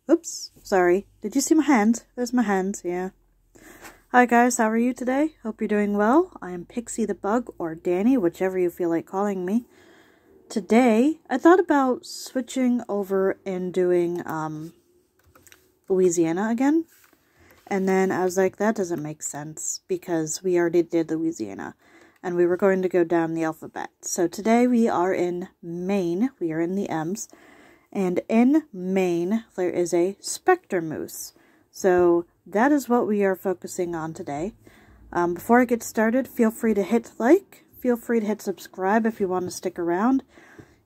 Oops, sorry. Did you see my hand? There's my hand, yeah. Hi guys, how are you today? Hope you're doing well. I am Pixie the Bug, or Danny, whichever you feel like calling me. Today, I thought about switching over and doing, Louisiana again. And then I was like, that doesn't make sense, because we already did Louisiana. And we were going to go down the alphabet. So today we are in Maine. We are in the M's. And in Maine, there is a Specter moose. So that is what we are focusing on today. Before I get started, feel free to hit like. Feel free to hit subscribe if you want to stick around.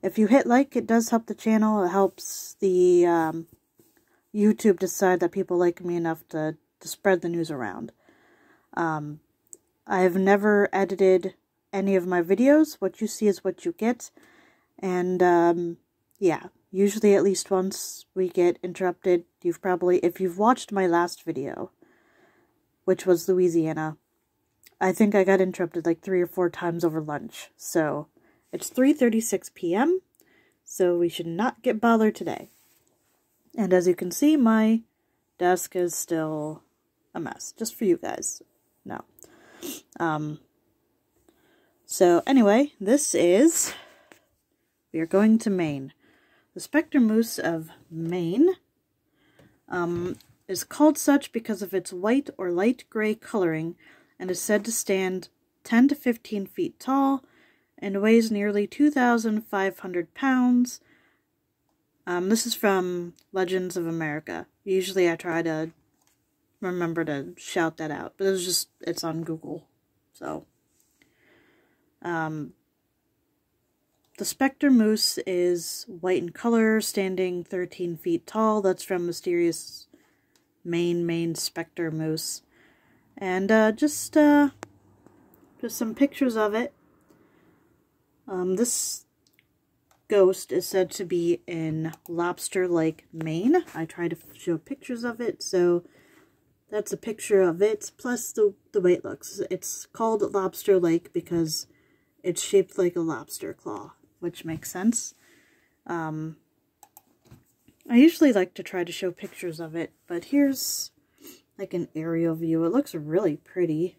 If you hit like, it does help the channel. It helps the YouTube decide that people like me enough to spread the news around. I have never edited any of my videos. What you see is what you get. And, yeah. Usually at least once we get interrupted. You've probably, if you've watched my last video, which was Louisiana, I think I got interrupted like 3 or 4 times over lunch. So, it's 3:36 p.m., so we should not get bothered today. And as you can see, my desk is still a mess. Just for you guys. No. So, anyway, we are going to Maine. The Specter moose of Maine is called such because of its white or light gray coloring and is said to stand 10 to 15 feet tall and weighs nearly 2,500 pounds. This is from Legends of America. Usually I try to remember to shout that out, but it's on Google. So, the Specter moose is white in color, standing 13 feet tall. That's from Mysterious Maine Specter moose. And just some pictures of it. This ghost is said to be in Lobster Lake, Maine. I try to show pictures of it, so that's a picture of it, plus the way it looks. It's called Lobster Lake because it's shaped like a lobster claw, which makes sense. I usually like to try to show pictures of it, but here's like an aerial view. It looks really pretty.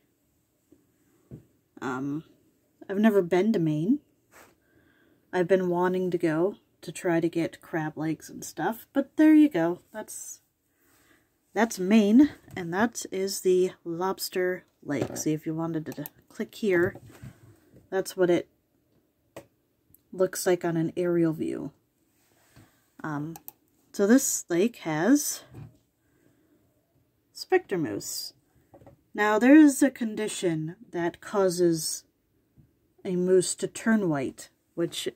I've never been to Maine. I've been wanting to go to try to get crab legs and stuff, but there you go. That's Maine, and that is the Lobster Lake. See, if you wanted to click here, that's what it looks like on an aerial view. So this lake has Specter moose. Now there is a condition that causes a moose to turn white, which,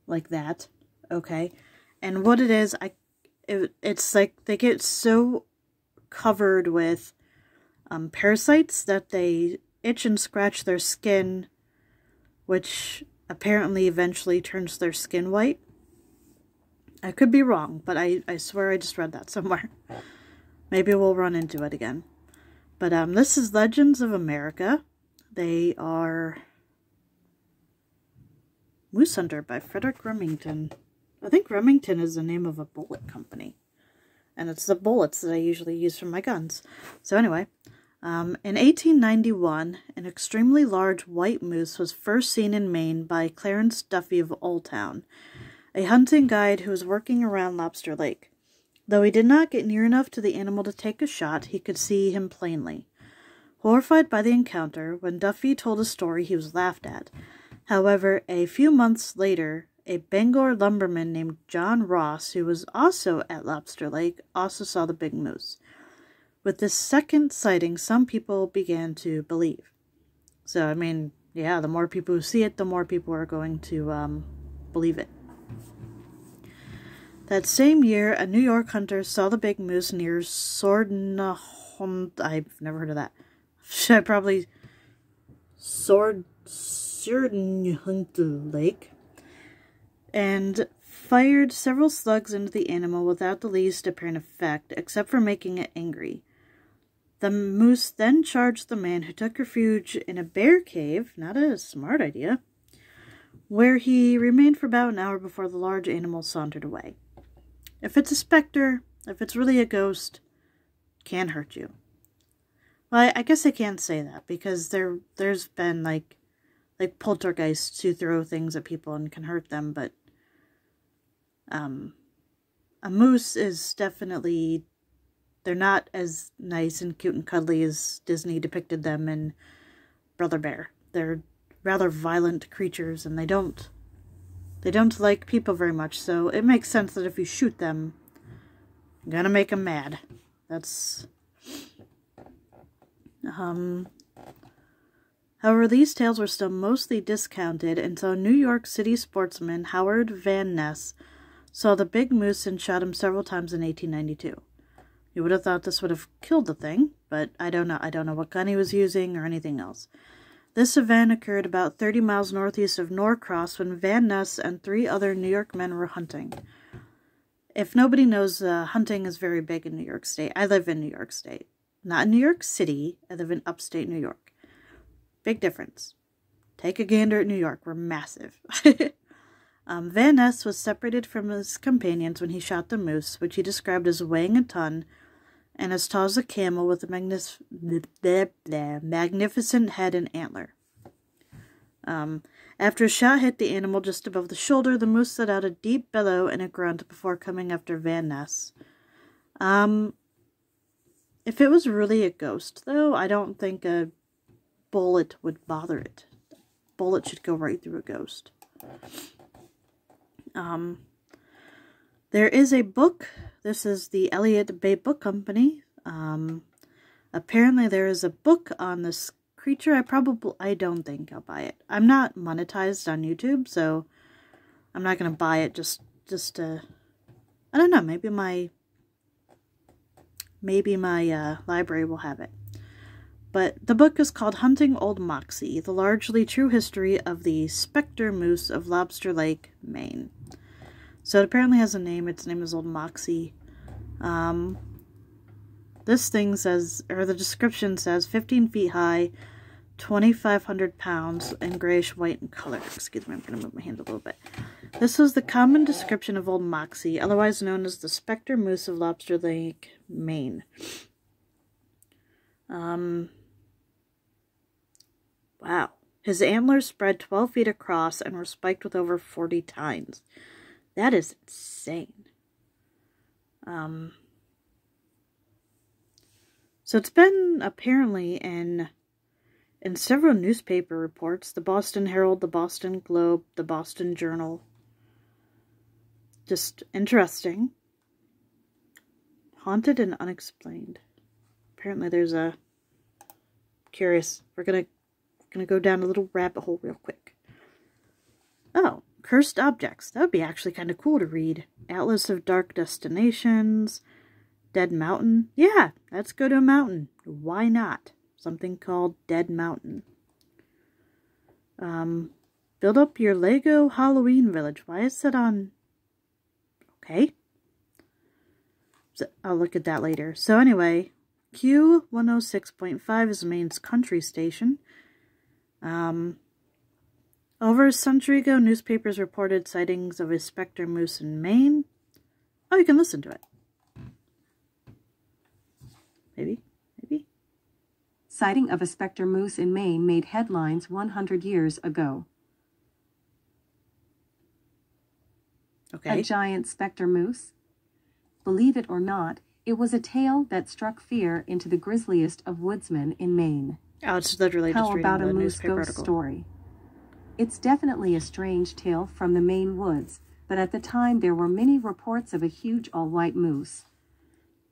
like that, okay? And what it is, it's like they get so covered with parasites that they itch and scratch their skin, which apparently eventually turns their skin white. I could be wrong, but I swear I just read that somewhere. Maybe we'll run into it again. But this is Legends of America. They are Moose Hunter by Frederick Remington. I think Remington is the name of a bullet company. And it's the bullets that I usually use for my guns. So anyway, in 1891, an extremely large white moose was first seen in Maine by Clarence Duffy of Old Town, a hunting guide who was working around Lobster Lake. Though he did not get near enough to the animal to take a shot, he could see him plainly. Horrified by the encounter, when Duffy told his story, he was laughed at. However, a few months later, a Bangor lumberman named John Ross, who was also at Lobster Lake, also saw the big moose. With this second sighting, some people began to believe. So, I mean, yeah, the more people who see it, the more people are going to believe it. That same year, a New York hunter saw the big moose near I've never heard of that. Should I probably Lake, and fired several slugs into the animal without the least apparent effect, except for making it angry. The moose then charged the man, who took refuge in a bear cave, not a smart idea, where he remained for about an hour before the large animal sauntered away. If it's a specter, if it's really a ghost, can hurt you. Well, I guess I can't say that because there's been like poltergeists who throw things at people and can hurt them, but a moose is definitely, they're not as nice and cute and cuddly as Disney depicted them in Brother Bear. They're rather violent creatures, and they don't like people very much, so it makes sense that if you shoot them, you're gonna make them mad. That's... However, these tales were still mostly discounted until New York City sportsman Howard Van Ness saw the big moose and shot him several times in 1892. You would have thought this would have killed the thing, but I don't know. I don't know what gun he was using or anything else. This event occurred about 30 miles northeast of Norcross when Van Ness and 3 other New York men were hunting. If nobody knows, hunting is very big in New York State. I live in New York State. Not in New York City. I live in upstate New York. Big difference. Take a gander at New York. We're massive. Van Ness was separated from his companions when he shot the moose, which he described as weighing a ton and as tall as a camel with a magnificent head and antler. After a shot hit the animal just above the shoulder, the moose let out a deep bellow and a grunt before coming after Van Ness. If it was really a ghost, though, I don't think a bullet would bother it. A bullet should go right through a ghost. There is a book. This is the Elliott Bay Book Company. Apparently there is a book on this creature. I don't think I'll buy it. I'm not monetized on YouTube, so I'm not going to buy it just I don't know, maybe my library will have it. But the book is called Hunting Old Moxie, the largely true history of the Specter moose of Lobster Lake, Maine. So it apparently has a name. Its name is Old Moxie. This thing says, or the description says, 15 feet high, 2,500 pounds, and grayish-white in color. Excuse me, I'm going to move my hand a little bit. This was the common description of Old Moxie, otherwise known as the Specter moose of Lobster Lake, Maine. Wow. His antlers spread 12 feet across and were spiked with over 40 tines. That is insane. So it's been apparently in several newspaper reports, the Boston Herald, the Boston Globe, the Boston Journal. Just interesting. Haunted and unexplained. Apparently there's a... Curious. We're gonna go down a little rabbit hole real quick. Oh, Cursed Objects. That would be actually kind of cool to read. Atlas of Dark Destinations. Dead Mountain. Yeah, let's go to a mountain. Why not? Something called Dead Mountain. Build up your Lego Halloween village. Why is that on... Okay. So I'll look at that later. So anyway, Q106.5 is Maine's country station. Over a century ago, newspapers reported sightings of a specter moose in Maine. Oh, you can listen to it. Maybe. Sighting of a specter moose in Maine made headlines 100 years ago. Okay. A giant specter moose? Believe it or not, it was a tale that struck fear into the grisliest of woodsmen in Maine. Oh, it's literally just reading How about the a moose newspaper ghost article. story? It's definitely a strange tale from the Maine woods, but at the time there were many reports of a huge all-white moose.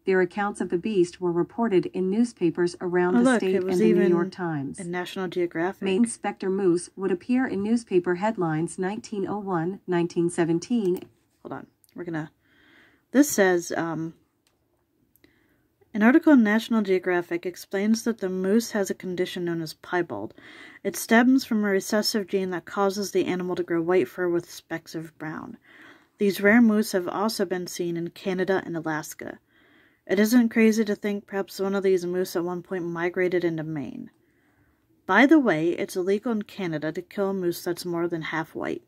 Their accounts of the beast were reported in newspapers around the state and the New York Times. In National Geographic. Maine specter moose would appear in newspaper headlines 1901, 1917. Hold on. We're gonna... This says, an article in National Geographic explains that the moose has a condition known as piebald. It stems from a recessive gene that causes the animal to grow white fur with specks of brown. These rare moose have also been seen in Canada and Alaska. It isn't crazy to think perhaps one of these moose at one point migrated into Maine. By the way, it's illegal in Canada to kill a moose that's more than half white.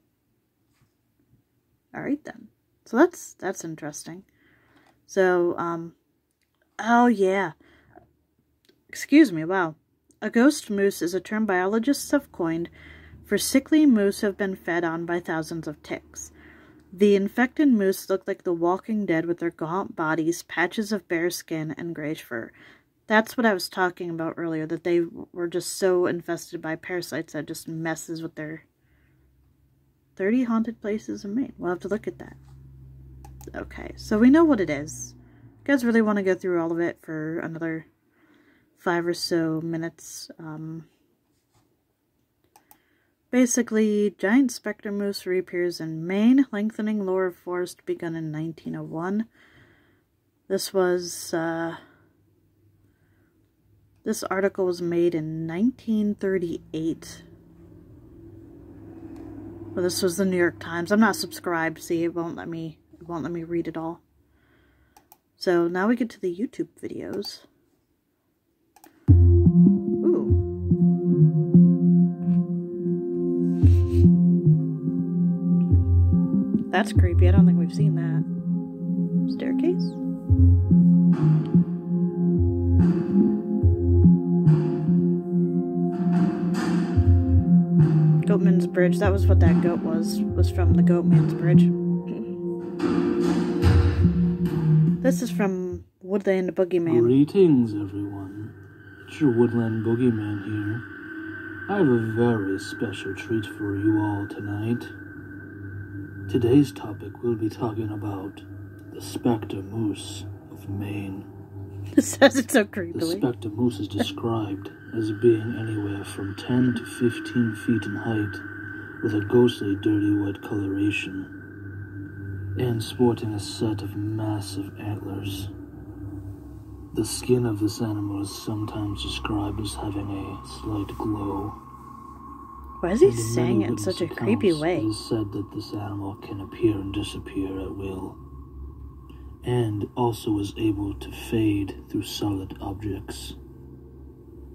Alright then. So that's interesting. So, oh yeah. Excuse me, wow. A ghost moose is a term biologists have coined for sickly moose who have been fed on by thousands of ticks. The infected moose look like the walking dead with their gaunt bodies, patches of bare skin, and grayish fur. That's what I was talking about earlier, that they were just so infested by parasites that just messes with their 30 haunted places in Maine. We'll have to look at that. Okay, so we know what it is. You guys really want to go through all of it for another 5 or so minutes. Basically, giant specter moose reappears in Maine, lengthening lower forest begun in 1901. This was, this article was made in 1938. Well, this was the New York Times. I'm not subscribed, see, it won't let me read it all. So now we get to the YouTube videos. Ooh. That's creepy. I don't think we've seen that. Staircase? Goatman's Bridge. That was what that goat was from the Goatman's Bridge. This is from Woodland Boogeyman. Greetings, everyone. It's your Woodland Boogeyman here. I have a very special treat for you all tonight. Today's topic, we'll be talking about the Specter Moose of Maine. It says it so creepily. The Specter Moose is described as being anywhere from 10 to 15 feet in height, with a ghostly dirty white coloration, and sporting a set of massive antlers. The skin of this animal is sometimes described as having a slight glow. Why is he saying it in such a creepy way? It is said that this animal can appear and disappear at will, and also is able to fade through solid objects.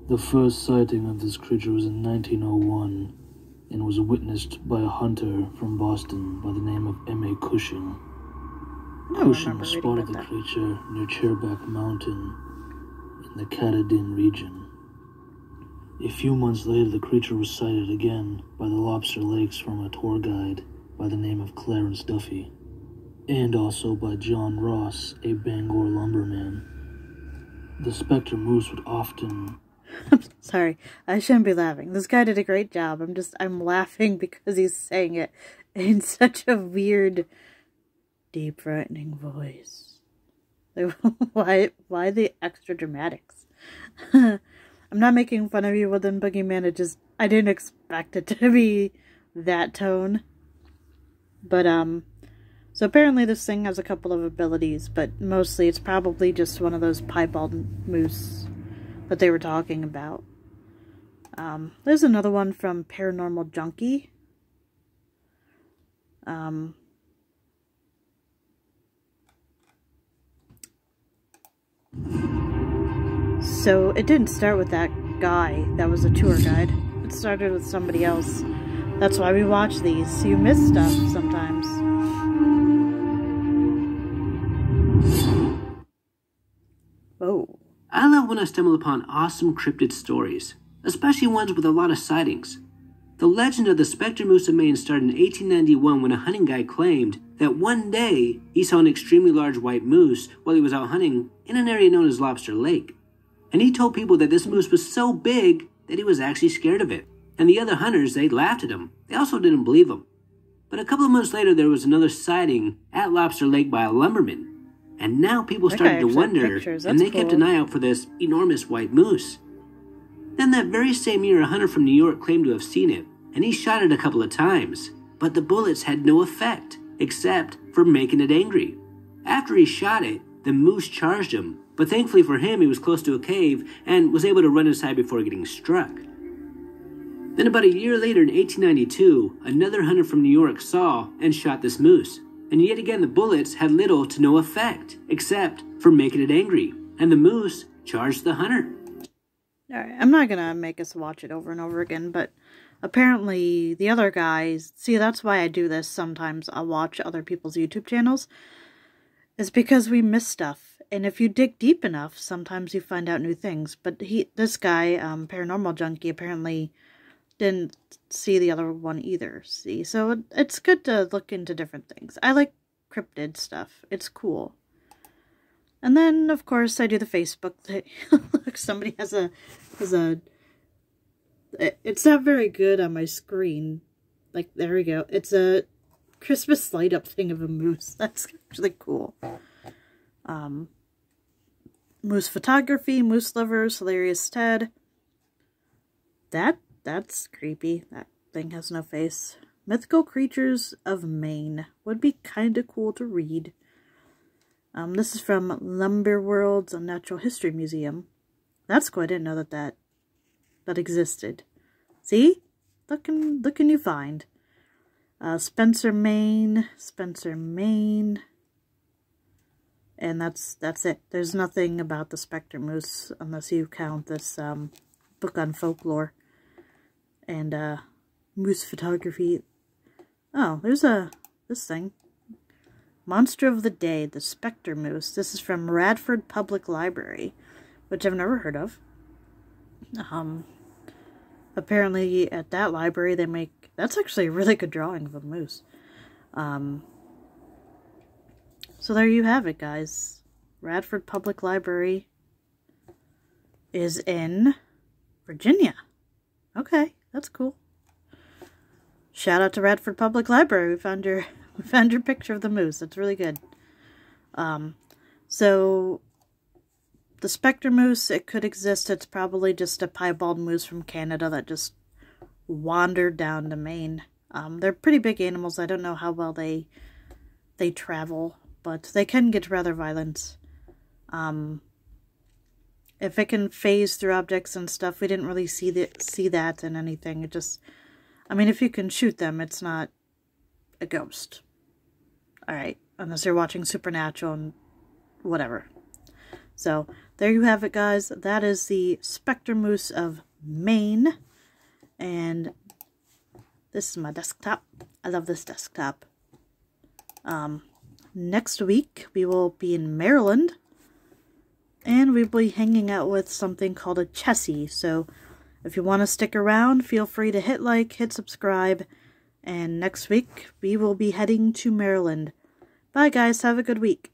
The first sighting of this creature was in 1901, and was witnessed by a hunter from Boston by the name of M.A. Cushing. Cushing spotted the creature near Chairback Mountain in the Katahdin region. A few months later, the creature was sighted again by the Lobster Lakes from a tour guide by the name of Clarence Duffy, and also by John Ross, a Bangor lumberman. The Specter Moose would often... I'm sorry, I shouldn't be laughing. This guy did a great job. I'm laughing because he's saying it in such a weird, deep, frightening voice. Like, why the extra dramatics? I'm not making fun of you, Woodland Boogeyman. I didn't expect it to be that tone. But, so apparently this thing has a couple of abilities, but mostly it's probably just one of those piebald moose that they were talking about. There's another one from Paranormal Junkie. So it didn't start with that guy that was a tour guide. It started with somebody else. That's why we watch these. You miss stuff sometimes. Oh. I love when I stumble upon awesome cryptid stories, especially ones with a lot of sightings. The legend of the Specter Moose of Maine started in 1891 when a hunting guide claimed that one day he saw an extremely large white moose while he was out hunting in an area known as Lobster Lake. And he told people that this moose was so big that he was actually scared of it. And the other hunters, they laughed at him. They also didn't believe him. But a couple of months later, there was another sighting at Lobster Lake by a lumberman. And now people started to wonder, and they kept an eye out for this enormous white moose. Then that very same year, a hunter from New York claimed to have seen it, and he shot it a couple of times. But the bullets had no effect, except for making it angry. After he shot it, the moose charged him, but thankfully for him, he was close to a cave and was able to run inside before getting struck. Then about a year later in 1892, another hunter from New York saw and shot this moose. And yet again, the bullets had little to no effect, except for making it angry. And the moose charged the hunter. Alright, I'm not gonna make us watch it over and over again, but apparently the other guys... See, that's why I do this sometimes. I'll watch other people's YouTube channels. is because we miss stuff. And if you dig deep enough, sometimes you find out new things. But this guy, Paranormal Junkie, apparently didn't see the other one either. See, so it's good to look into different things. I like cryptid stuff. It's cool. And then, of course, I do the Facebook thing. Look, somebody has a... It's not very good on my screen. Like, there we go. It's a Christmas light-up thing of a moose. That's actually cool. Moose photography, moose lovers, hilarious Ted. That's creepy. That thing has no face. Mythical creatures of Maine. Would be kind of cool to read. This is from Lumber World's Natural History Museum. That's cool. I didn't know that existed. See? Look can you find. Spencer, Maine. And that's it. There's nothing about the Specter moose unless you count this book on folklore and moose photography. Oh, there's this thing. Monster of the Day, the Specter Moose. This is from Radford Public Library, which I've never heard of. Apparently at that library they make... That's actually a really good drawing of a moose. So there you have it, guys. Radford Public Library is in Virginia. Okay, that's cool. Shout out to Radford Public Library. We found your picture of the moose. That's really good. So the Specter moose, it could exist. It's probably just a piebald moose from Canada that just wandered down to Maine. They're pretty big animals. I don't know how well they travel, but they can get rather violent. If it can phase through objects and stuff, we didn't really see that in anything. It just, I mean, if you can shoot them, it's not a ghost. Alright, unless you're watching Supernatural and whatever. So, there you have it, guys. That is the Specter Moose of Maine. And this is my desktop. I love this desktop. Next week, we will be in Maryland. And we'll be hanging out with something called a Chessie. So, if you want to stick around, feel free to hit like, hit subscribe. And next week, we will be heading to Maryland. Bye, guys. Have a good week.